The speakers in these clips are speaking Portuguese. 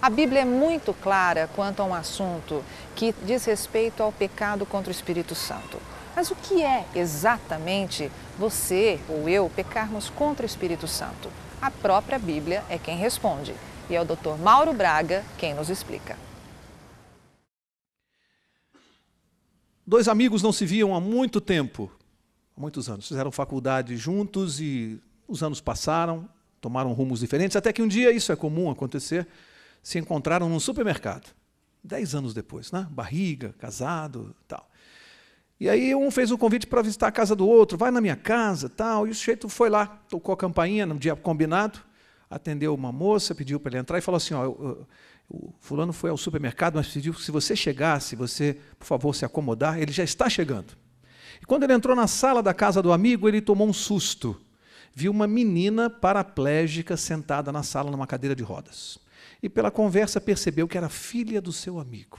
A Bíblia é muito clara quanto a um assunto que diz respeito ao pecado contra o Espírito Santo. Mas o que é exatamente você ou eu pecarmos contra o Espírito Santo? A própria Bíblia é quem responde. E é o Dr. Mauro Braga quem nos explica. Dois amigos não se viam há muito tempo, há muitos anos. Fizeram faculdade juntos e os anos passaram, tomaram rumos diferentes, até que um dia, isso é comum acontecer, se encontraram num supermercado. 10 anos depois, né? Barriga, casado, tal. E aí um fez o convite para visitar a casa do outro, vai na minha casa, tal, e o sujeito foi lá, tocou a campainha no dia combinado, atendeu uma moça, pediu para ele entrar e falou assim, ó, o fulano foi ao supermercado, mas pediu que se você chegasse, você, por favor, se acomodar, ele já está chegando. E quando ele entrou na sala da casa do amigo, ele tomou um susto. Viu uma menina paraplégica sentada na sala numa cadeira de rodas. E pela conversa percebeu que era filha do seu amigo.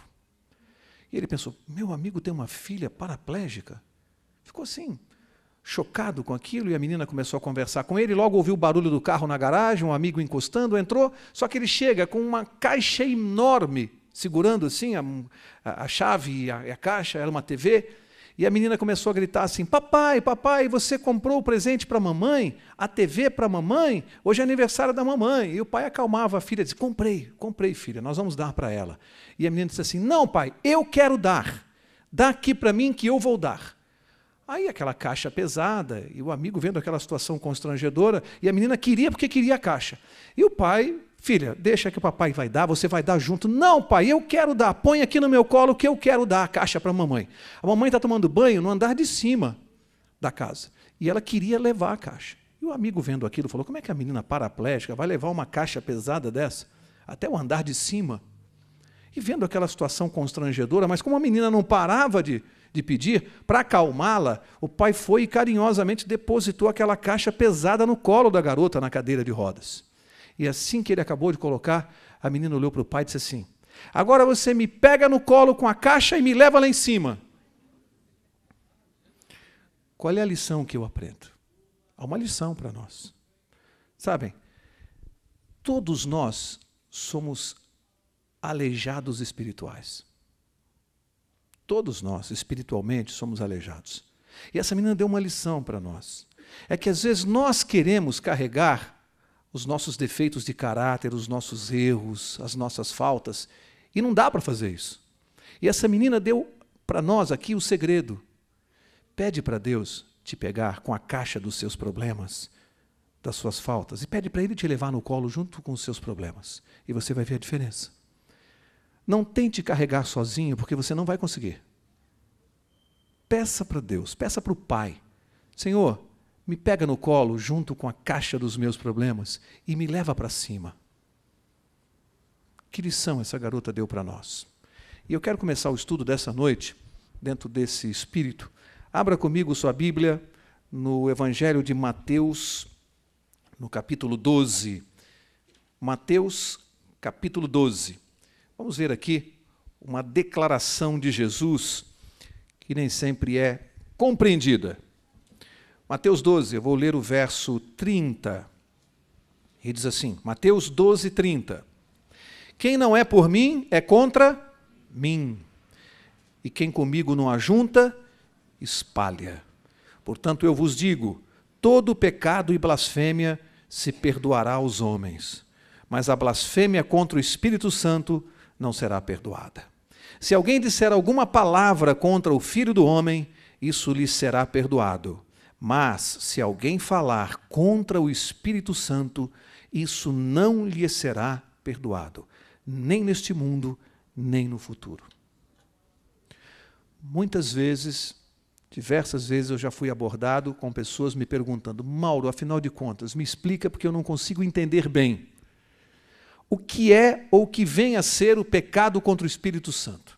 E ele pensou, meu amigo tem uma filha paraplégica? Ficou assim, chocado com aquilo, e a menina começou a conversar com ele, logo ouviu o barulho do carro na garagem, um amigo encostando, entrou, só que ele chega com uma caixa enorme, segurando assim a chave e a caixa, era uma TV, e a menina começou a gritar assim, papai, papai, você comprou o presente para a mamãe? A TV para a mamãe? Hoje é aniversário da mamãe. E o pai acalmava a filha, disse, comprei filha, nós vamos dar para ela. E a menina disse assim, não pai, eu quero dar, dá aqui para mim que eu vou dar. Aí aquela caixa pesada, e o amigo vendo aquela situação constrangedora, e a menina queria porque queria a caixa. E o pai, filha, deixa que o papai vai dar, você vai dar junto. Não, pai, eu quero dar, põe aqui no meu colo que eu quero dar a caixa para a mamãe. A mamãe está tomando banho no andar de cima da casa, e ela queria levar a caixa. E o amigo vendo aquilo falou, como é que a menina paraplégica vai levar uma caixa pesada dessa até o andar de cima? E vendo aquela situação constrangedora, mas como a menina não parava de pedir, para acalmá-la, o pai foi e carinhosamente depositou aquela caixa pesada no colo da garota na cadeira de rodas. E assim que ele acabou de colocar, a menina olhou para o pai e disse assim, agora você me pega no colo com a caixa e me leva lá em cima. Qual é a lição que eu aprendo? Há uma lição para nós. Sabem, todos nós somos aleijados espirituais. Todos nós, espiritualmente, somos aleijados. E essa menina deu uma lição para nós. É que às vezes nós queremos carregar os nossos defeitos de caráter, os nossos erros, as nossas faltas, e não dá para fazer isso. E essa menina deu para nós aqui o segredo. Pede para Deus te pegar com a caixa dos seus problemas, das suas faltas, e pede para Ele te levar no colo junto com os seus problemas. E você vai ver a diferença. Não tente carregar sozinho, porque você não vai conseguir. Peça para Deus, peça para o Pai. Senhor, me pega no colo junto com a caixa dos meus problemas e me leva para cima. Que lição essa garota deu para nós? E eu quero começar o estudo dessa noite, dentro desse espírito. Abra comigo sua Bíblia no Evangelho de Mateus, no capítulo 12. Mateus, capítulo 12. Vamos ver aqui uma declaração de Jesus que nem sempre é compreendida. Mateus 12, eu vou ler o verso 30. E diz assim, Mateus 12, 30. Quem não é por mim é contra mim. E quem comigo não ajunta, espalha. Portanto, eu vos digo, todo pecado e blasfêmia se perdoará aos homens, mas a blasfêmia contra o Espírito Santo não será perdoada. Se alguém disser alguma palavra contra o Filho do Homem, isso lhe será perdoado. Mas, se alguém falar contra o Espírito Santo, isso não lhe será perdoado, nem neste mundo, nem no futuro. Muitas vezes, diversas vezes eu já fui abordado com pessoas me perguntando, Mauro, afinal de contas, me explica porque eu não consigo entender bem. O que é ou o que vem a ser o pecado contra o Espírito Santo?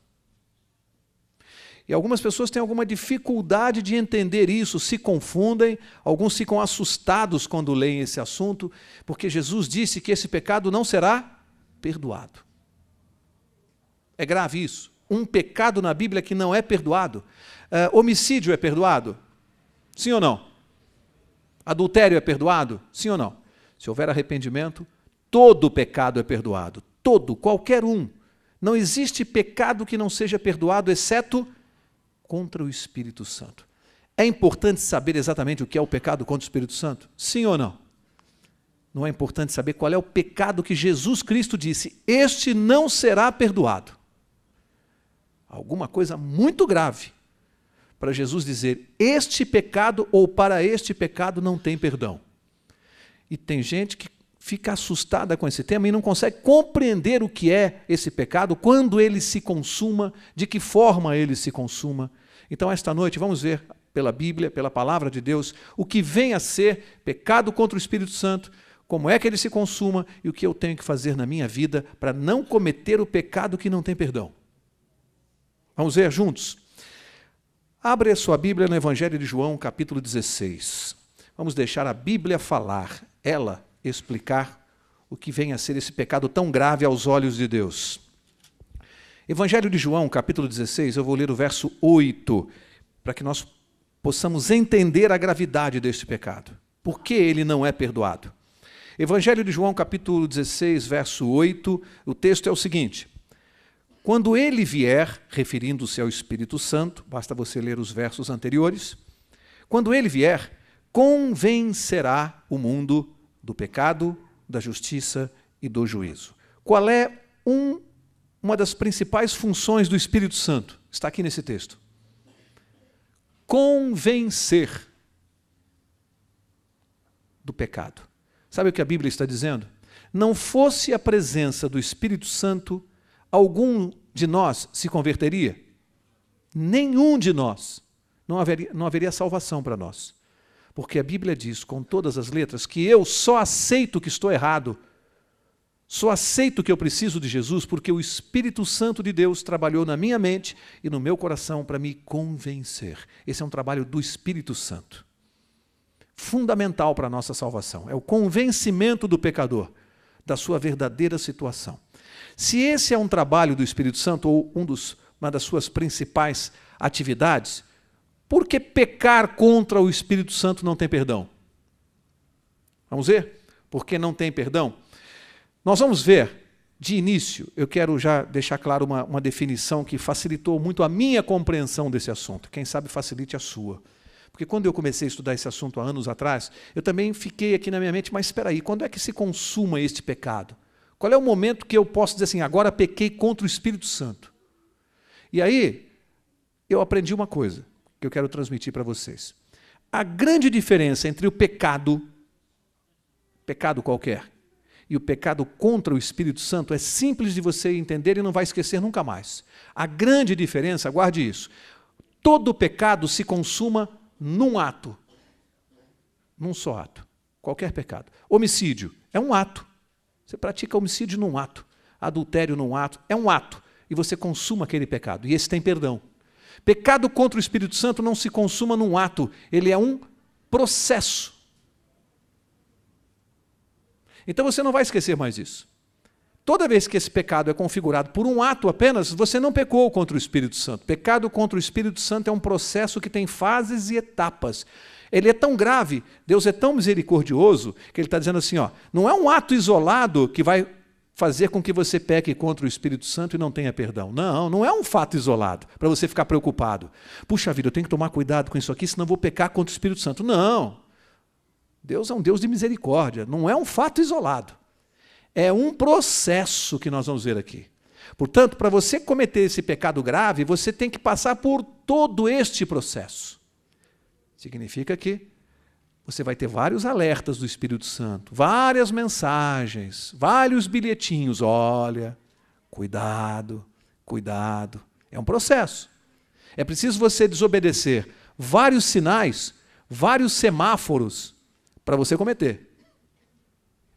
E algumas pessoas têm alguma dificuldade de entender isso, se confundem, alguns ficam assustados quando leem esse assunto, porque Jesus disse que esse pecado não será perdoado. É grave isso. Um pecado na Bíblia que não é perdoado. Homicídio é perdoado? Sim ou não? Adultério é perdoado? Sim ou não? Se houver arrependimento, todo pecado é perdoado. todo, qualquer um. Não existe pecado que não seja perdoado, exceto contra o Espírito Santo. É importante saber exatamente o que é o pecado contra o Espírito Santo? Sim ou não? Não é importante saber qual é o pecado que Jesus Cristo disse, este não será perdoado. Alguma coisa muito grave para Jesus dizer, este pecado ou para este pecado não tem perdão. E tem gente que fica assustada com esse tema e não consegue compreender o que é esse pecado, quando ele se consuma, de que forma ele se consuma. Então, esta noite, vamos ver pela Bíblia, pela palavra de Deus, o que vem a ser pecado contra o Espírito Santo, como é que ele se consuma e o que eu tenho que fazer na minha vida para não cometer o pecado que não tem perdão. Vamos ver juntos? Abre a sua Bíblia no Evangelho de João, capítulo 16. Vamos deixar a Bíblia falar, ela explicar o que vem a ser esse pecado tão grave aos olhos de Deus. Evangelho de João, capítulo 16, eu vou ler o verso 8, para que nós possamos entender a gravidade deste pecado. Por que ele não é perdoado? Evangelho de João, capítulo 16, verso 8, o texto é o seguinte: quando ele vier, referindo-se ao Espírito Santo, basta você ler os versos anteriores, quando ele vier, convencerá o mundo do pecado, da justiça e do juízo. Qual é uma das principais funções do Espírito Santo? Está aqui nesse texto. Convencer do pecado. Sabe o que a Bíblia está dizendo? Não fosse a presença do Espírito Santo, algum de nós se converteria? Nenhum de nós. Não haveria salvação para nós. Porque a Bíblia diz, com todas as letras, que eu só aceito que estou errado, só aceito que eu preciso de Jesus, porque o Espírito Santo de Deus trabalhou na minha mente e no meu coração para me convencer. Esse é um trabalho do Espírito Santo. Fundamental para a nossa salvação. É o convencimento do pecador da sua verdadeira situação. Se esse é um trabalho do Espírito Santo, ou uma das suas principais atividades, por que pecar contra o Espírito Santo não tem perdão? Vamos ver? Por que não tem perdão? Nós vamos ver, de início, eu quero já deixar claro uma definição que facilitou muito a minha compreensão desse assunto. Quem sabe facilite a sua. Porque quando eu comecei a estudar esse assunto há anos atrás, eu também fiquei aqui na minha mente, mas espera aí, quando é que se consuma este pecado? Qual é o momento que eu posso dizer assim, agora pequei contra o Espírito Santo? E aí, eu aprendi uma coisa que eu quero transmitir para vocês. A grande diferença entre o pecado qualquer, e o pecado contra o Espírito Santo é simples de você entender e não vai esquecer nunca mais. A grande diferença, guarde isso, todo pecado se consuma num ato, num só ato, qualquer pecado. Homicídio é um ato, você pratica homicídio num ato, adultério num ato, é um ato, e você consuma aquele pecado, e esse tem perdão. Pecado contra o Espírito Santo não se consuma num ato, ele é um processo. Então você não vai esquecer mais isso. Toda vez que esse pecado é configurado por um ato apenas, você não pecou contra o Espírito Santo. Pecado contra o Espírito Santo é um processo que tem fases e etapas. Ele é tão grave, Deus é tão misericordioso, que Ele está dizendo assim, ó, não é um ato isolado que vai fazer com que você peque contra o Espírito Santo e não tenha perdão. Não, não é um fato isolado, para você ficar preocupado. Puxa vida, eu tenho que tomar cuidado com isso aqui, senão eu vou pecar contra o Espírito Santo. Não. Deus é um Deus de misericórdia, não é um fato isolado. É um processo que nós vamos ver aqui. Portanto, para você cometer esse pecado grave, você tem que passar por todo este processo. Significa que você vai ter vários alertas do Espírito Santo, várias mensagens, vários bilhetinhos. Olha, cuidado, cuidado. É um processo. É preciso você desobedecer vários sinais, vários semáforos para você cometer.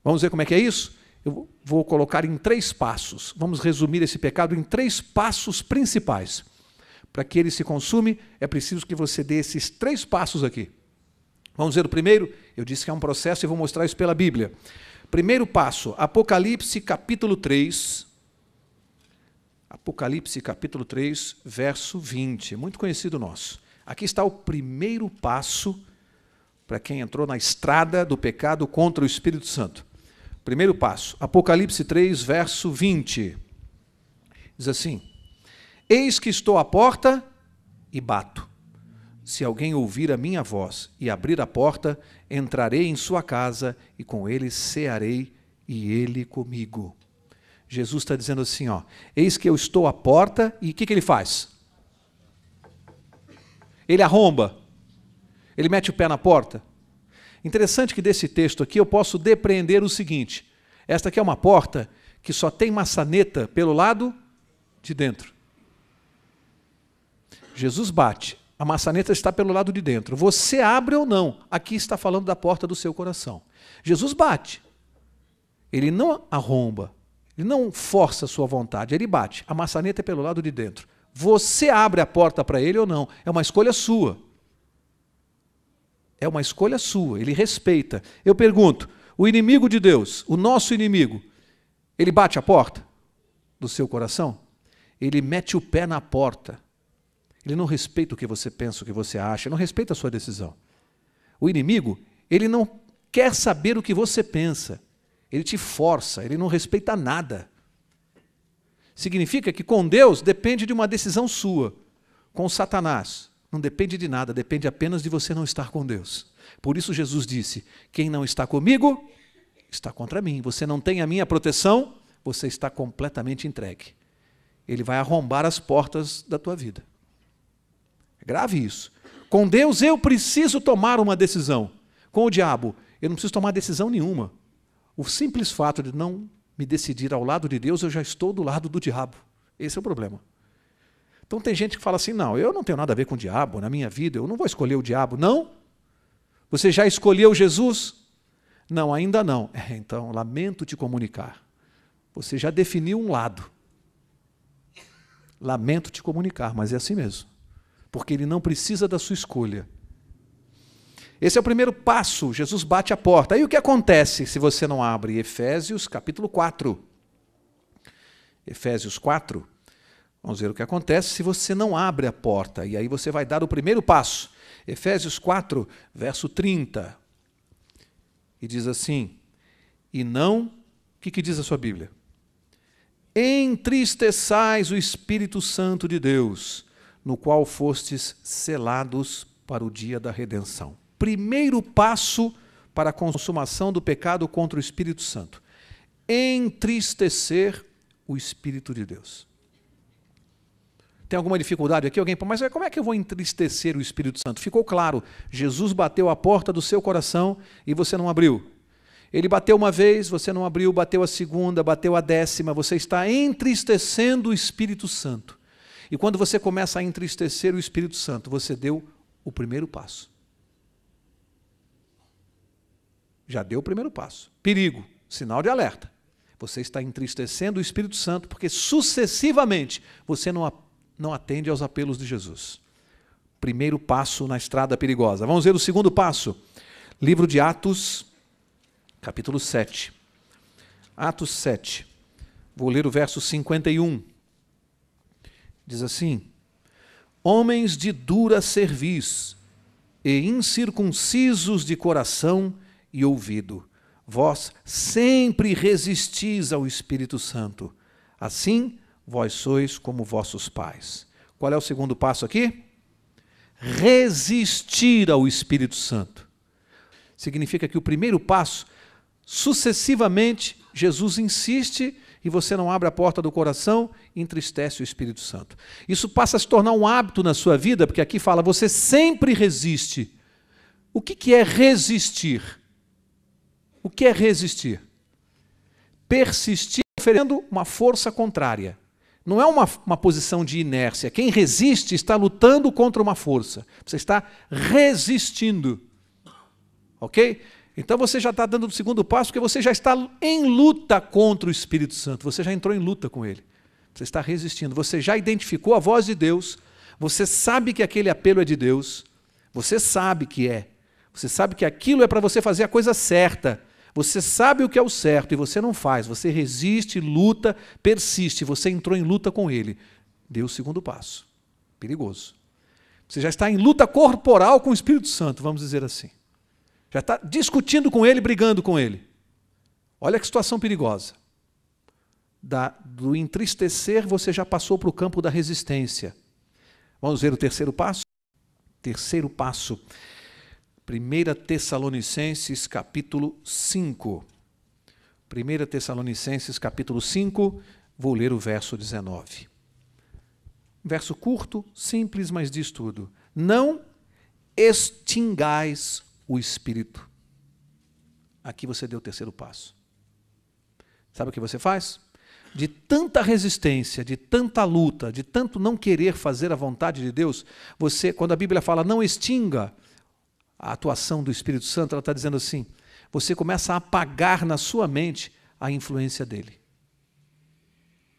Vamos ver como é que é isso? Eu vou colocar em 3 passos. Vamos resumir esse pecado em 3 passos principais. Para que ele se consume, é preciso que você dê esses 3 passos aqui. Vamos ver o primeiro? Eu disse que é um processo e vou mostrar isso pela Bíblia. Primeiro passo, Apocalipse capítulo 3. Apocalipse capítulo 3, verso 20. Muito conhecido nosso. Aqui está o primeiro passo para quem entrou na estrada do pecado contra o Espírito Santo. Primeiro passo, Apocalipse 3, verso 20. Diz assim: eis que estou à porta e bato. Se alguém ouvir a minha voz e abrir a porta, entrarei em sua casa e com ele cearei e ele comigo. Jesus está dizendo assim, ó, eis que eu estou à porta e o que ele faz? Ele arromba, ele mete o pé na porta. Interessante que desse texto aqui eu posso depreender o seguinte: esta aqui é uma porta que só tem maçaneta pelo lado de dentro. Jesus bate, a maçaneta está pelo lado de dentro. Você abre ou não, aqui está falando da porta do seu coração. Jesus bate, ele não arromba, ele não força a sua vontade, ele bate. A maçaneta é pelo lado de dentro. Você abre a porta para ele ou não, é uma escolha sua. É uma escolha sua, ele respeita. Eu pergunto, o inimigo de Deus, o nosso inimigo, ele bate a porta do seu coração? Ele mete o pé na porta. Ele não respeita o que você pensa, o que você acha, ele não respeita a sua decisão. O inimigo, ele não quer saber o que você pensa. Ele te força, ele não respeita nada. Significa que com Deus depende de uma decisão sua. Com Satanás, não depende de nada, depende apenas de você não estar com Deus. Por isso Jesus disse, quem não está comigo, está contra mim. Você não tem a minha proteção, você está completamente entregue. Ele vai arrombar as portas da tua vida. É grave isso. Com Deus eu preciso tomar uma decisão. Com o diabo, eu não preciso tomar decisão nenhuma. O simples fato de não me decidir ao lado de Deus, eu já estou do lado do diabo. Esse é o problema. Então tem gente que fala assim, não, eu não tenho nada a ver com o diabo na minha vida, eu não vou escolher o diabo. Não? Você já escolheu Jesus? Não, ainda não. Então, lamento te comunicar. Você já definiu um lado. Lamento te comunicar, mas é assim mesmo. Porque ele não precisa da sua escolha. Esse é o primeiro passo, Jesus bate a porta. Aí o que acontece se você não abre? Efésios capítulo 4. Efésios 4. Vamos ver o que acontece se você não abre a porta. E aí você vai dar o primeiro passo. Efésios 4, verso 30. E diz assim, e não, o que diz a sua Bíblia? Entristeçais o Espírito Santo de Deus, no qual fostes selados para o dia da redenção. Primeiro passo para a consumação do pecado contra o Espírito Santo. Entristecer o Espírito de Deus. Tem alguma dificuldade aqui? Alguém, mas como é que eu vou entristecer o Espírito Santo? Ficou claro, Jesus bateu a porta do seu coração e você não abriu. Ele bateu uma vez, você não abriu, bateu a segunda, bateu a 10ª, você está entristecendo o Espírito Santo. E quando você começa a entristecer o Espírito Santo, você deu o primeiro passo. Já deu o primeiro passo. Perigo, sinal de alerta. Você está entristecendo o Espírito Santo porque sucessivamente você não atende aos apelos de Jesus. Primeiro passo na estrada perigosa. Vamos ver o segundo passo. Livro de Atos, capítulo 7. Atos 7. Vou ler o verso 51. Diz assim, homens de dura cerviz e incircuncisos de coração e ouvido, vós sempre resistis ao Espírito Santo. Assim, vós sois como vossos pais. Qual é o segundo passo aqui? Resistir ao Espírito Santo. Significa que o primeiro passo, sucessivamente, Jesus insiste e você não abre a porta do coração, entristece o Espírito Santo. Isso passa a se tornar um hábito na sua vida, porque aqui fala, você sempre resiste. O que é resistir? O que é resistir? Persistir oferecendo uma força contrária. Não é uma posição de inércia. Quem resiste está lutando contra uma força. Você está resistindo. Ok? Então você já está dando o segundo passo, porque você já está em luta contra o Espírito Santo. Você já entrou em luta com ele. Você está resistindo. Você já identificou a voz de Deus. Você sabe que aquele apelo é de Deus. Você sabe que é. Você sabe que aquilo é para você fazer a coisa certa. Você sabe o que é o certo e você não faz. Você resiste, luta, persiste. Você entrou em luta com ele. Deu o segundo passo. Perigoso. Você já está em luta corporal com o Espírito Santo, vamos dizer assim. Já está discutindo com ele, brigando com ele. Olha que situação perigosa. Do entristecer, você já passou para o campo da resistência. Vamos ver o terceiro passo? Terceiro passo. 1 Tessalonicenses, capítulo 5. 1 Tessalonicenses, capítulo 5, vou ler o verso 19. Um verso curto, simples, mas diz tudo. Não extingais o Espírito. Aqui você deu o terceiro passo. Sabe o que você faz? De tanta resistência, de tanta luta, de tanto não querer fazer a vontade de Deus, você, quando a Bíblia fala não extinga a atuação do Espírito Santo, ela está dizendo assim, você começa a apagar na sua mente a influência dele.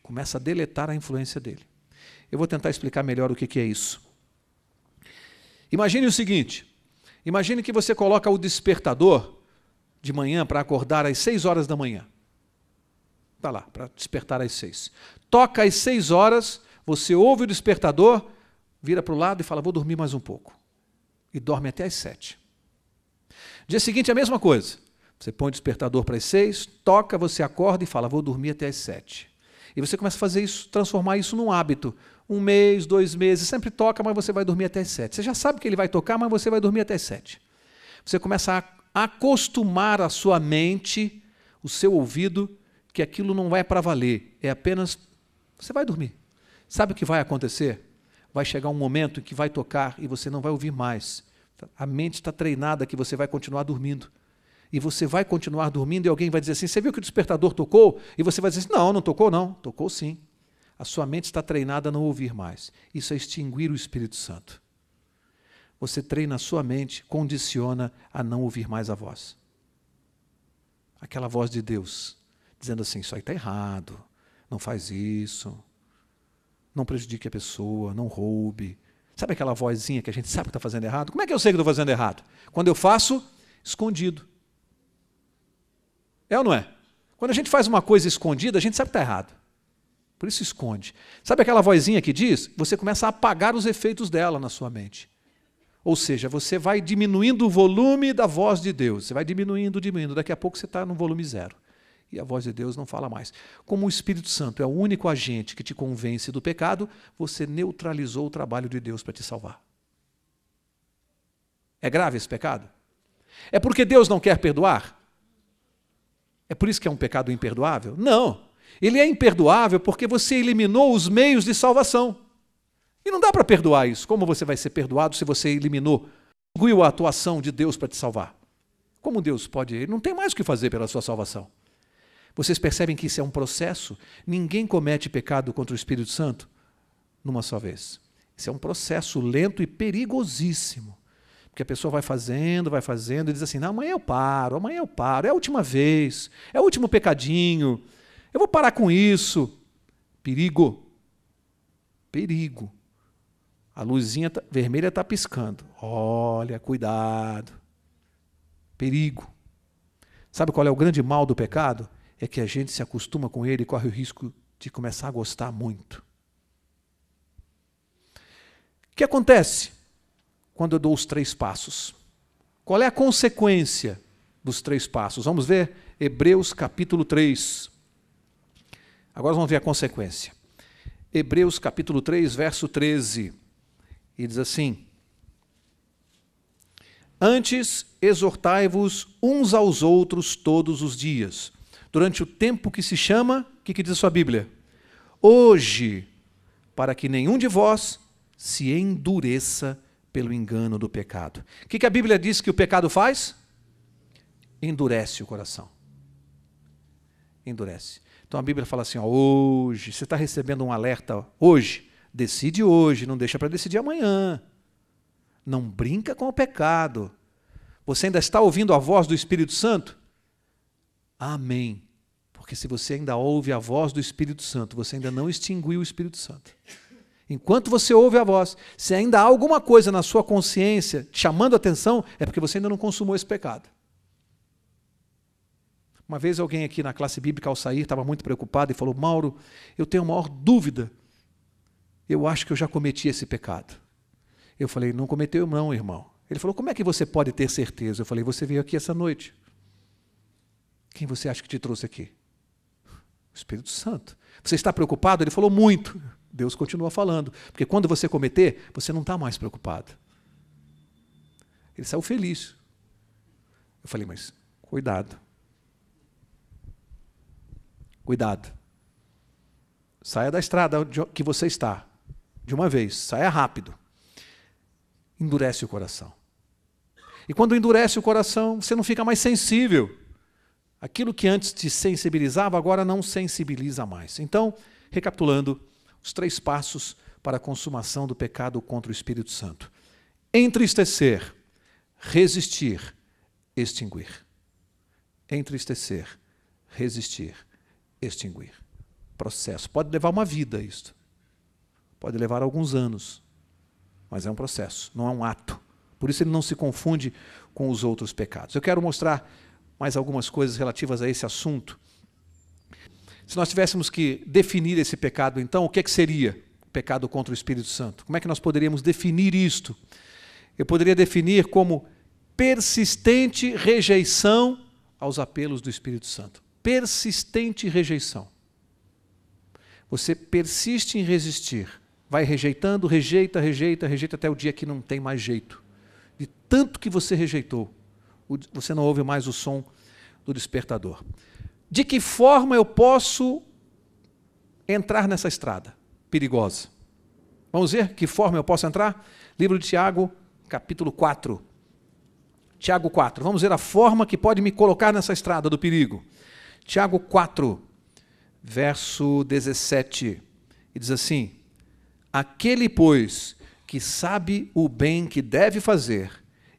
Começa a deletar a influência dele. Eu vou tentar explicar melhor o que é isso. Imagine o seguinte, imagine que você coloca o despertador de manhã para acordar às 6 horas da manhã. Está lá, para despertar às 6. Toca às 6 horas, você ouve o despertador, vira para o lado e fala, vou dormir mais um pouco. E dorme até às 7. Dia seguinte, a mesma coisa. Você põe o despertador para as 6, toca, você acorda e fala, vou dormir até às 7. E você começa a fazer isso, transformar isso num hábito. 1 mês, 2 meses, sempre toca, mas você vai dormir até às 7. Você já sabe que ele vai tocar, mas você vai dormir até às 7. Você começa a acostumar a sua mente, o seu ouvido, que aquilo não vai para valer, é apenas, você vai dormir. Sabe o que vai acontecer? Vai chegar um momento em que vai tocar e você não vai ouvir mais. A mente está treinada que você vai continuar dormindo. E você vai continuar dormindo e alguém vai dizer assim, você viu que o despertador tocou? E você vai dizer assim, não, não tocou não, tocou sim. A sua mente está treinada a não ouvir mais. Isso é extinguir o Espírito Santo. Você treina a sua mente, condiciona a não ouvir mais a voz. Aquela voz de Deus, dizendo assim, isso aí está errado, não faz isso, não prejudique a pessoa, não roube. Sabe aquela vozinha que a gente sabe que está fazendo errado? Como é que eu sei que estou fazendo errado? Quando eu faço, escondido. É ou não é? Quando a gente faz uma coisa escondida, a gente sabe que está errado. Por isso esconde. Sabe aquela vozinha que diz? Você começa a apagar os efeitos dela na sua mente. Ou seja, você vai diminuindo o volume da voz de Deus. Você vai diminuindo, diminuindo. Daqui a pouco você está no volume 0. E a voz de Deus não fala mais. Como o Espírito Santo é o único agente que te convence do pecado, você neutralizou o trabalho de Deus para te salvar. É grave esse pecado? É porque Deus não quer perdoar? É por isso que é um pecado imperdoável? Não. Ele é imperdoável porque você eliminou os meios de salvação. E não dá para perdoar isso. Como você vai ser perdoado se você eliminou a atuação de Deus para te salvar? Como Deus pode? Ele não tem mais o que fazer pela sua salvação. Vocês percebem que isso é um processo? Ninguém comete pecado contra o Espírito Santo numa só vez. Isso é um processo lento e perigosíssimo. Porque a pessoa vai fazendo e diz assim, não, amanhã eu paro, é a última vez, é o último pecadinho, eu vou parar com isso. Perigo. Perigo. A luzinha vermelha está piscando. Olha, cuidado. Perigo. Sabe qual é o grande mal do pecado? É que a gente se acostuma com ele e corre o risco de começar a gostar muito. O que acontece quando eu dou os 3 passos? Qual é a consequência dos 3 passos? Vamos ver Hebreus capítulo 3. Agora vamos ver a consequência. Hebreus capítulo 3, verso 13. E diz assim, antes exortai-vos uns aos outros todos os dias, durante o tempo que se chama, o que diz a sua Bíblia? Hoje, para que nenhum de vós se endureça pelo engano do pecado. O que a Bíblia diz que o pecado faz? Endurece o coração. Endurece. Então a Bíblia fala assim, ó, hoje, você está recebendo um alerta hoje, decide hoje, não deixa para decidir amanhã. Não brinca com o pecado. Você ainda está ouvindo a voz do Espírito Santo? Amém. Porque se você ainda ouve a voz do Espírito Santo, você ainda não extinguiu o Espírito Santo. Enquanto você ouve a voz, se ainda há alguma coisa na sua consciência te chamando a atenção, é porque você ainda não consumou esse pecado. Uma vez alguém aqui na classe bíblica, ao sair, estava muito preocupado e falou, Mauro, eu tenho a maior dúvida. Eu acho que eu já cometi esse pecado. Eu falei, não cometeu não, irmão. Ele falou, como é que você pode ter certeza? Eu falei, você veio aqui essa noite. Quem você acha que te trouxe aqui? O Espírito Santo. Você está preocupado? Ele falou muito. Deus continua falando. Porque quando você cometer, você não está mais preocupado. Ele saiu feliz. Eu falei, mas cuidado. Cuidado. Saia da estrada que você está. De uma vez. Saia rápido. Endurece o coração. E quando endurece o coração, você não fica mais sensível. Aquilo que antes te sensibilizava, agora não sensibiliza mais. Então, recapitulando, os 3 passos para a consumação do pecado contra o Espírito Santo. Entristecer, resistir, extinguir. Entristecer, resistir, extinguir. Processo. Pode levar uma vida isto. Pode levar alguns anos. Mas é um processo, não é um ato. Por isso ele não se confunde com os outros pecados. Eu quero mostrar mais algumas coisas relativas a esse assunto. Se nós tivéssemos que definir esse pecado, então, o que seria o pecado contra o Espírito Santo? Como é que nós poderíamos definir isto? Eu poderia definir como persistente rejeição aos apelos do Espírito Santo. Persistente rejeição. Você persiste em resistir. Vai rejeitando, rejeita até o dia que não tem mais jeito. De tanto que você rejeitou, você não ouve mais o som do despertador. De que forma eu posso entrar nessa estrada perigosa? Vamos ver que forma eu posso entrar? Livro de Tiago, capítulo 4. Tiago 4. Vamos ver a forma que pode me colocar nessa estrada do perigo. Tiago 4, verso 17. E diz assim: aquele, pois, que sabe o bem que deve fazer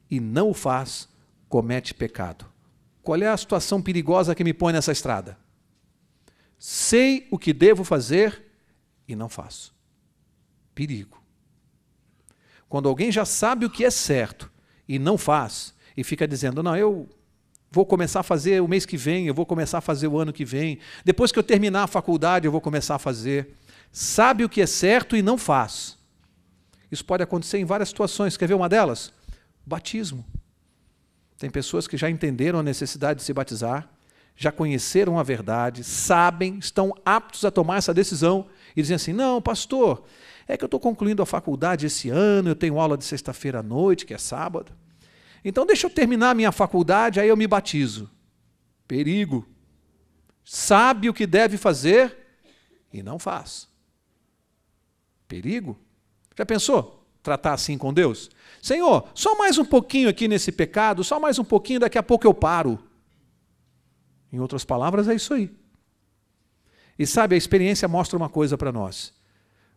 e não o faz, comete pecado. Qual é a situação perigosa que me põe nessa estrada? Sei o que devo fazer e não faço. Perigo. Quando alguém já sabe o que é certo e não faz, e fica dizendo, não, eu vou começar a fazer o mês que vem, eu vou começar a fazer o ano que vem, depois que eu terminar a faculdade eu vou começar a fazer. Sabe o que é certo e não faz. Isso pode acontecer em várias situações. Quer ver uma delas? Batismo. Tem pessoas que já entenderam a necessidade de se batizar, já conheceram a verdade, sabem, estão aptos a tomar essa decisão e dizem assim, não, pastor, é que eu estou concluindo a faculdade esse ano, eu tenho aula de sexta-feira à noite, que é sábado. Então deixa eu terminar a minha faculdade, aí eu me batizo. Perigo. Sabe o que deve fazer e não faz. Perigo. Já pensou tratar assim com Deus? Senhor, só mais um pouquinho aqui nesse pecado, só mais um pouquinho, daqui a pouco eu paro. Em outras palavras, é isso aí. E sabe, a experiência mostra uma coisa para nós.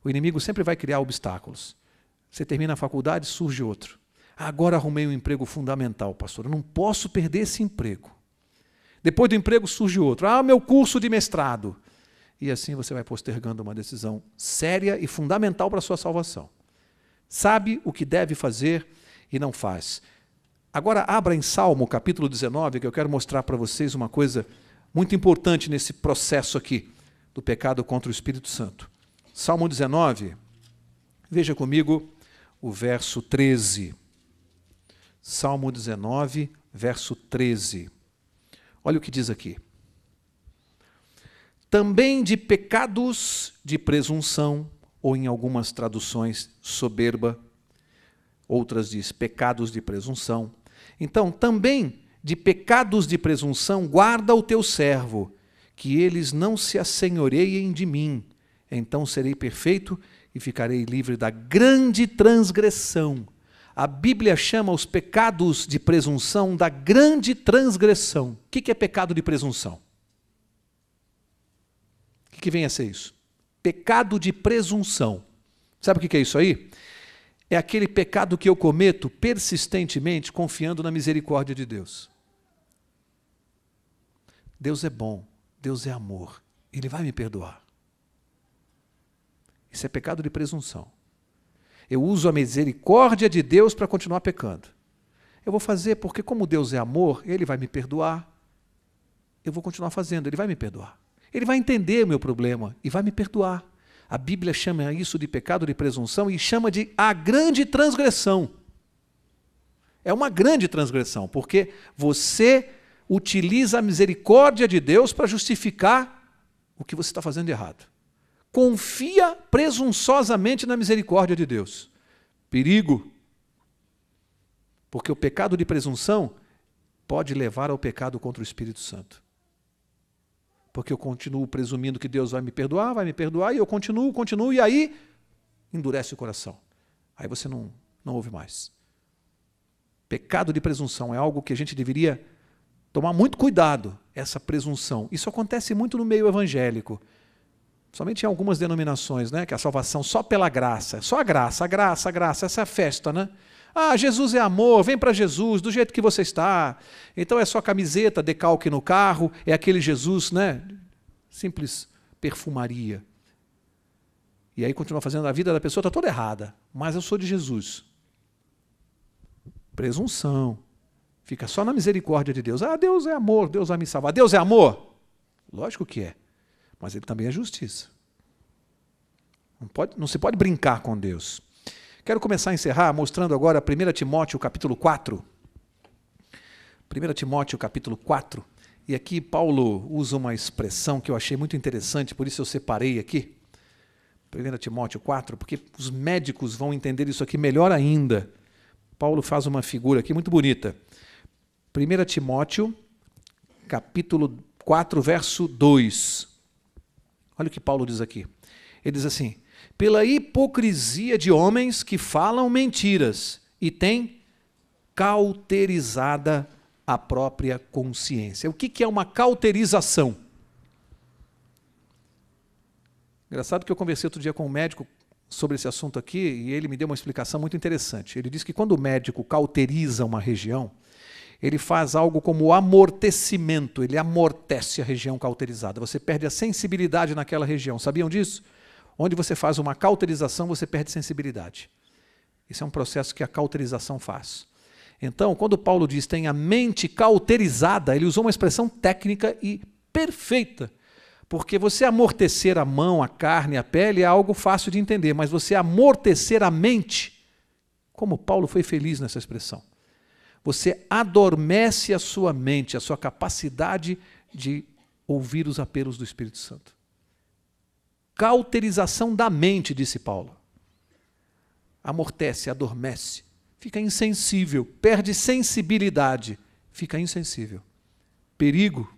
O inimigo sempre vai criar obstáculos. Você termina a faculdade, surge outro. Agora arrumei um emprego fundamental, pastor. Eu não posso perder esse emprego. Depois do emprego surge outro. Meu curso de mestrado. E assim você vai postergando uma decisão séria e fundamental para a sua salvação. Sabe o que deve fazer e não faz. Agora abra em Salmo, capítulo 19, que eu quero mostrar para vocês uma coisa muito importante nesse processo aqui do pecado contra o Espírito Santo. Salmo 19, veja comigo o verso 13. Salmo 19, verso 13. Olha o que diz aqui. Também de pecados de presunção, ou em algumas traduções, soberba, outras diz pecados de presunção. Então, também de pecados de presunção, guarda o teu servo, que eles não se assenhoreiem de mim. Então serei perfeito e ficarei livre da grande transgressão. A Bíblia chama os pecados de presunção da grande transgressão. O que é pecado de presunção? O que vem a ser isso? Pecado de presunção. Sabe o que é isso aí? É aquele pecado que eu cometo persistentemente confiando na misericórdia de Deus. Deus é bom, Deus é amor, Ele vai me perdoar. Isso é pecado de presunção. Eu uso a misericórdia de Deus para continuar pecando. Eu vou fazer porque como Deus é amor, Ele vai me perdoar. Eu vou continuar fazendo, Ele vai me perdoar. Ele vai entender o meu problema e vai me perdoar. A Bíblia chama isso de pecado de presunção e chama de a grande transgressão. É uma grande transgressão, porque você utiliza a misericórdia de Deus para justificar o que você está fazendo de errado. Confia presunçosamente na misericórdia de Deus. Perigo. Porque o pecado de presunção pode levar ao pecado contra o Espírito Santo. Porque eu continuo presumindo que Deus vai me perdoar, e eu continuo, e aí endurece o coração. Aí você não ouve mais. Pecado de presunção é algo que a gente deveria tomar muito cuidado, essa presunção. Isso acontece muito no meio evangélico. Somente em algumas denominações, né? Que a salvação só pela graça. Só a graça. Essa é a festa, né? Ah, Jesus é amor, vem para Jesus, do jeito que você está. Então é só camiseta, decalque no carro, é aquele Jesus, né? Simples perfumaria. E aí continua fazendo, a vida da pessoa está toda errada. Mas eu sou de Jesus. Presunção. Fica só na misericórdia de Deus. Ah, Deus é amor, Deus vai me salvar. Deus é amor? Lógico que é. Mas ele também é justiça. Não se pode brincar com Deus. Quero começar a encerrar mostrando agora 1 Timóteo capítulo 4. 1 Timóteo capítulo 4. E aqui Paulo usa uma expressão que eu achei muito interessante, por isso eu separei aqui. 1 Timóteo 4, porque os médicos vão entender isso aqui melhor ainda. Paulo faz uma figura aqui muito bonita. 1 Timóteo capítulo 4, verso 2. Olha o que Paulo diz aqui. Ele diz assim: pela hipocrisia de homens que falam mentiras e têm cauterizada a própria consciência. O que é uma cauterização? Engraçado que eu conversei outro dia com um médico sobre esse assunto aqui e ele me deu uma explicação muito interessante. Ele disse que quando o médico cauteriza uma região, ele faz algo como amortecimento, ele amortece a região cauterizada. Você perde a sensibilidade naquela região. Sabiam disso? Onde você faz uma cauterização, você perde sensibilidade. Esse é um processo que a cauterização faz. Então, quando Paulo diz tem a mente cauterizada, ele usou uma expressão técnica e perfeita. Porque você amortecer a mão, a carne, a pele é algo fácil de entender, mas você amortecer a mente, como Paulo foi feliz nessa expressão, você adormece a sua mente, a sua capacidade de ouvir os apelos do Espírito Santo. Cauterização da mente, disse Paulo. Amortece, adormece, fica insensível, perde sensibilidade, fica insensível. Perigo.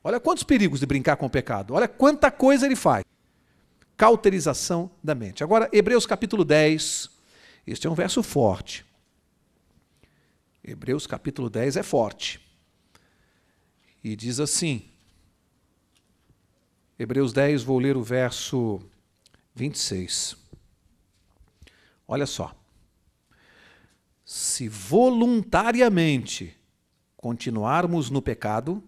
Olha quantos perigos de brincar com o pecado. Olha quanta coisa ele faz. Cauterização da mente. Agora, Hebreus capítulo 10. Este é um verso forte. Hebreus capítulo 10 é forte. E diz assim. Hebreus 10, vou ler o verso 26. Olha só. Se voluntariamente continuarmos no pecado,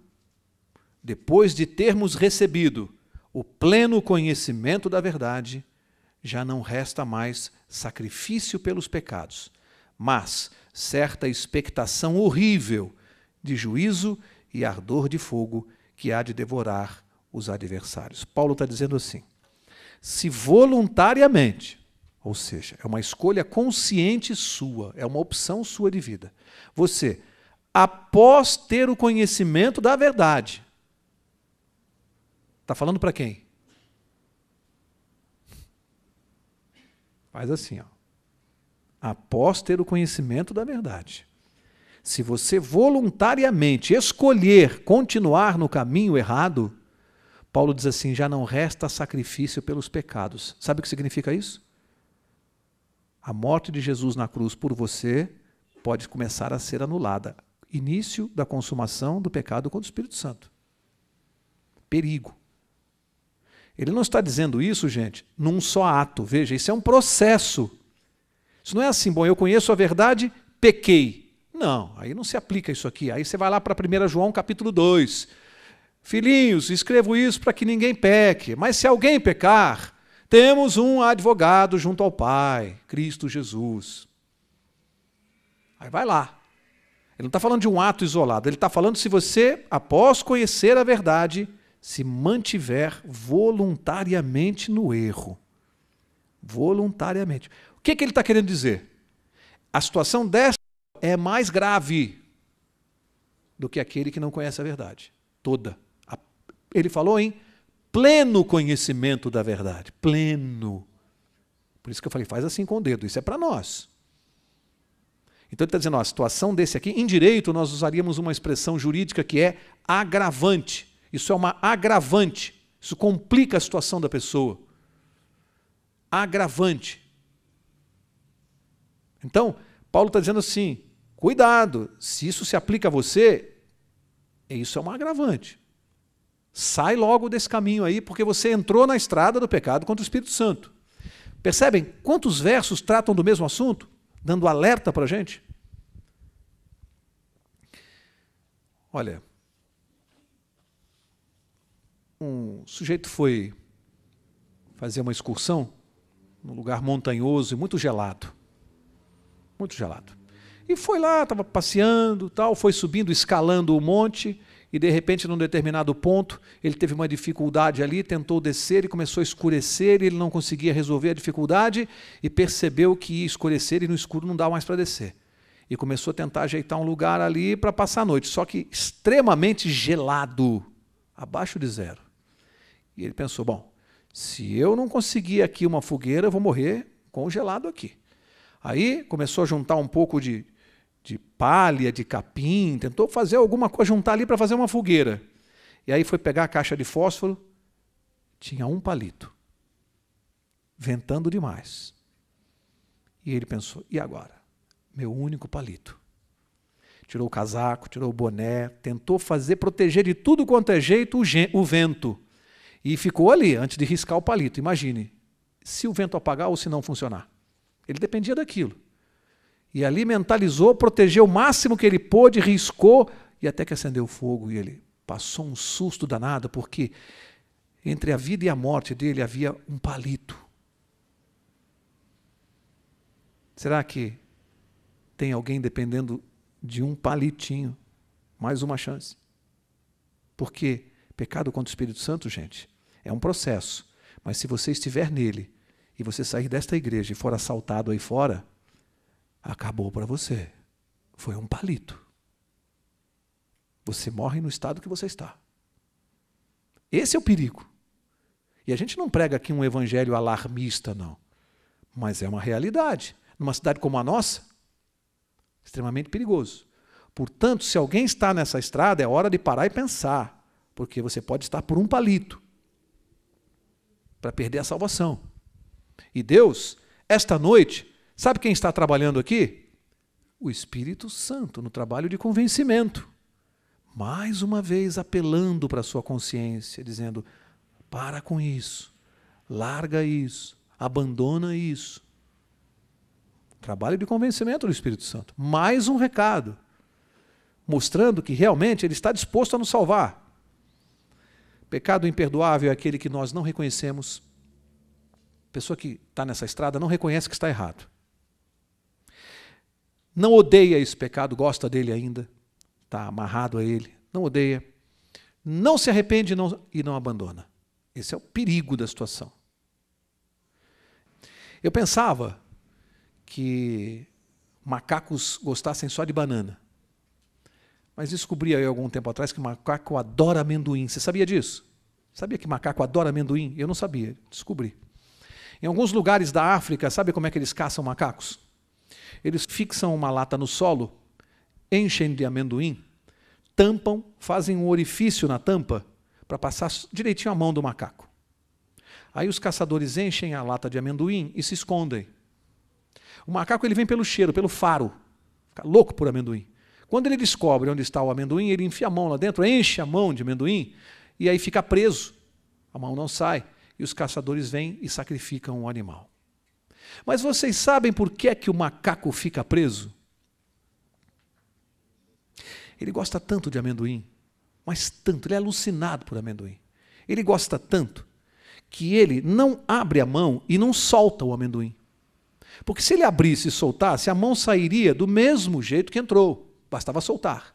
depois de termos recebido o pleno conhecimento da verdade, já não resta mais sacrifício pelos pecados, mas certa expectação horrível de juízo e ardor de fogo que há de devorar os adversários. Paulo está dizendo assim, se voluntariamente, ou seja, é uma escolha consciente sua, é uma opção sua de vida, você, após ter o conhecimento da verdade, está falando para quem? Faz assim, ó. Após ter o conhecimento da verdade. Se você voluntariamente escolher continuar no caminho errado, Paulo diz assim, já não resta sacrifício pelos pecados. Sabe o que significa isso? A morte de Jesus na cruz por você pode começar a ser anulada. Início da consumação do pecado contra o Espírito Santo. Perigo. Ele não está dizendo isso, gente, num só ato. Veja, isso é um processo. Isso não é assim, bom, eu conheço a verdade, pequei. Não, aí não se aplica isso aqui. Aí você vai lá para 1 João capítulo 2. Filhinhos, escrevo isso para que ninguém peque. Mas se alguém pecar, temos um advogado junto ao Pai, Cristo Jesus. Aí vai lá. Ele não está falando de um ato isolado. Ele está falando se você, após conhecer a verdade, se mantiver voluntariamente no erro. Voluntariamente. O que ele está querendo dizer? A situação dessa é mais grave do que aquele que não conhece a verdade. Toda. Ele falou em pleno conhecimento da verdade. Pleno. Por isso que eu falei, faz assim com o dedo. Isso é para nós. Então ele está dizendo, ó, a situação desse aqui, em direito nós usaríamos uma expressão jurídica que é agravante. Isso é uma agravante. Isso complica a situação da pessoa. Agravante. Então, Paulo está dizendo assim, cuidado, se isso se aplica a você, isso é uma agravante. Sai logo desse caminho aí, porque você entrou na estrada do pecado contra o Espírito Santo. Percebem quantos versos tratam do mesmo assunto? Dando alerta para a gente? Olha, um sujeito foi fazer uma excursão num lugar montanhoso e muito gelado. Muito gelado. E foi lá, estava passeando, tal, foi subindo, escalando o monte, e de repente, num determinado ponto, ele teve uma dificuldade ali, tentou descer e começou a escurecer, e ele não conseguia resolver a dificuldade, e percebeu que ia escurecer e no escuro não dá mais para descer. E começou a tentar ajeitar um lugar ali para passar a noite, só que extremamente gelado, abaixo de zero. E ele pensou, bom, se eu não conseguir aqui uma fogueira, eu vou morrer congelado aqui. Aí começou a juntar um pouco de palha, de capim, tentou fazer alguma coisa, juntar ali para fazer uma fogueira. E aí foi pegar a caixa de fósforo, tinha um palito, ventando demais. E ele pensou, e agora? Meu único palito. Tirou o casaco, tirou o boné, tentou proteger de tudo quanto é jeito o vento. E ficou ali, antes de riscar o palito. Imagine, se o vento apagar ou se não funcionar. Ele dependia daquilo. E ali mentalizou, protegeu o máximo que ele pôde, riscou, e até que acendeu o fogo. E ele passou um susto danado, porque entre a vida e a morte dele havia um palito. Será que tem alguém dependendo de um palitinho? Mais uma chance. Porque pecado contra o Espírito Santo, gente, é um processo. Mas se você estiver nele, e você sair desta igreja e for assaltado aí fora, acabou para você. Foi um palito. Você morre no estado que você está. Esse é o perigo. E a gente não prega aqui um evangelho alarmista, não. Mas é uma realidade. Numa cidade como a nossa, extremamente perigoso. Portanto, se alguém está nessa estrada, é hora de parar e pensar. Porque você pode estar por um palito para perder a salvação. E Deus, esta noite, sabe quem está trabalhando aqui? O Espírito Santo, no trabalho de convencimento. Mais uma vez apelando para a sua consciência, dizendo, para com isso, larga isso, abandona isso. Trabalho de convencimento do Espírito Santo. Mais um recado, mostrando que realmente Ele está disposto a nos salvar. Pecado imperdoável é aquele que nós não reconhecemos. A pessoa que está nessa estrada não reconhece que está errado. Não odeia esse pecado, gosta dele ainda, está amarrado a ele, não odeia, não se arrepende e não abandona. Esse é o perigo da situação. Eu pensava que macacos gostassem só de banana, mas descobri aí algum tempo atrás que macaco adora amendoim. Você sabia disso? Sabia que macaco adora amendoim? Eu não sabia, descobri. Em alguns lugares da África, sabe como é que eles caçam macacos? Eles fixam uma lata no solo, enchem de amendoim, tampam, fazem um orifício na tampa para passar direitinho a mão do macaco. Aí os caçadores enchem a lata de amendoim e se escondem. O macaco ele vem pelo cheiro, pelo faro, fica louco por amendoim. Quando ele descobre onde está o amendoim, ele enfia a mão lá dentro, enche a mão de amendoim e aí fica preso. A mão não sai. E os caçadores vêm e sacrificam o animal. Mas vocês sabem por que é que o macaco fica preso? Ele gosta tanto de amendoim, mas tanto, ele é alucinado por amendoim. Ele gosta tanto que ele não abre a mão e não solta o amendoim. Porque se ele abrisse e soltasse, a mão sairia do mesmo jeito que entrou, bastava soltar.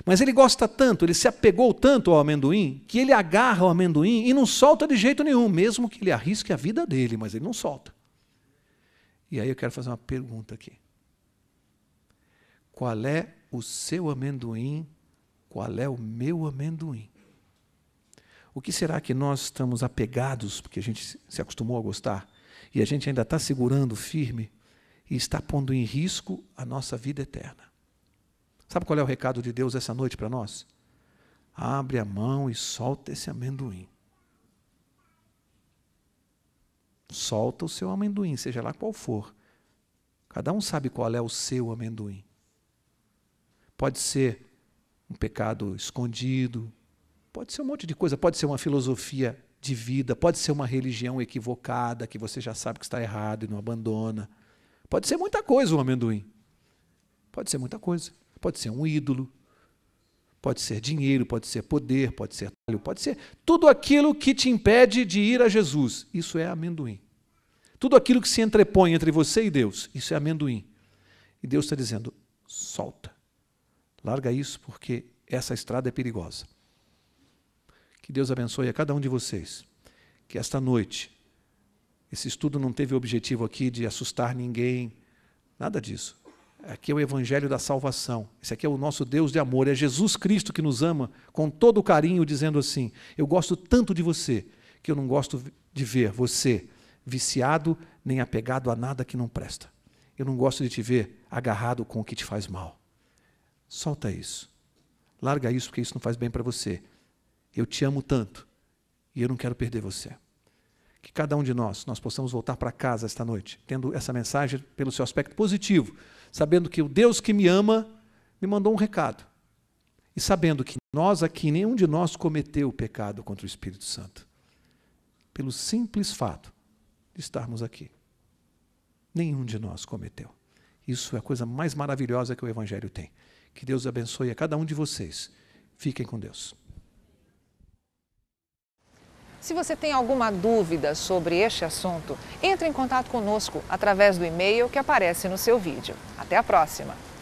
Mas ele gosta tanto, ele se apegou tanto ao amendoim, que ele agarra o amendoim e não solta de jeito nenhum, mesmo que ele arrisque a vida dele, mas ele não solta. E aí eu quero fazer uma pergunta aqui. Qual é o seu amendoim qual é o meu amendoim. O que será que nós estamos apegados, porque a gente se acostumou a gostar, e a gente ainda está segurando firme e está pondo em risco a nossa vida eterna? Sabe qual é o recado de Deus essa noite para nós? Abre a mão e solta esse amendoim. Solta o seu amendoim, seja lá qual for. Cada um sabe qual é o seu amendoim. Pode ser um pecado escondido, pode ser um monte de coisa, pode ser uma filosofia de vida, pode ser uma religião equivocada, que você já sabe que está errado e não abandona. Pode ser muita coisa o amendoim. Pode ser muita coisa. Pode ser um ídolo, pode ser dinheiro, pode ser poder, pode ser trabalho, pode ser tudo aquilo que te impede de ir a Jesus. Isso é amendoim. Tudo aquilo que se entrepõe entre você e Deus, isso é amendoim. E Deus está dizendo, solta. Larga isso porque essa estrada é perigosa. Que Deus abençoe a cada um de vocês. Que esta noite, esse estudo não teve o objetivo aqui de assustar ninguém, nada disso. Aqui é o Evangelho da salvação. Esse aqui é o nosso Deus de amor. É Jesus Cristo que nos ama com todo o carinho, dizendo assim, eu gosto tanto de você, que eu não gosto de ver você viciado nem apegado a nada que não presta. Eu não gosto de te ver agarrado com o que te faz mal. Solta isso. Larga isso, porque isso não faz bem para você. Eu te amo tanto e eu não quero perder você. Que cada um de nós possamos voltar para casa esta noite, tendo essa mensagem pelo seu aspecto positivo, sabendo que o Deus que me ama me mandou um recado. E sabendo que nós aqui, nenhum de nós cometeu pecado contra o Espírito Santo. Pelo simples fato de estarmos aqui. Nenhum de nós cometeu. Isso é a coisa mais maravilhosa que o Evangelho tem. Que Deus abençoe a cada um de vocês. Fiquem com Deus. Se você tem alguma dúvida sobre este assunto, entre em contato conosco através do e-mail que aparece no seu vídeo. Até a próxima!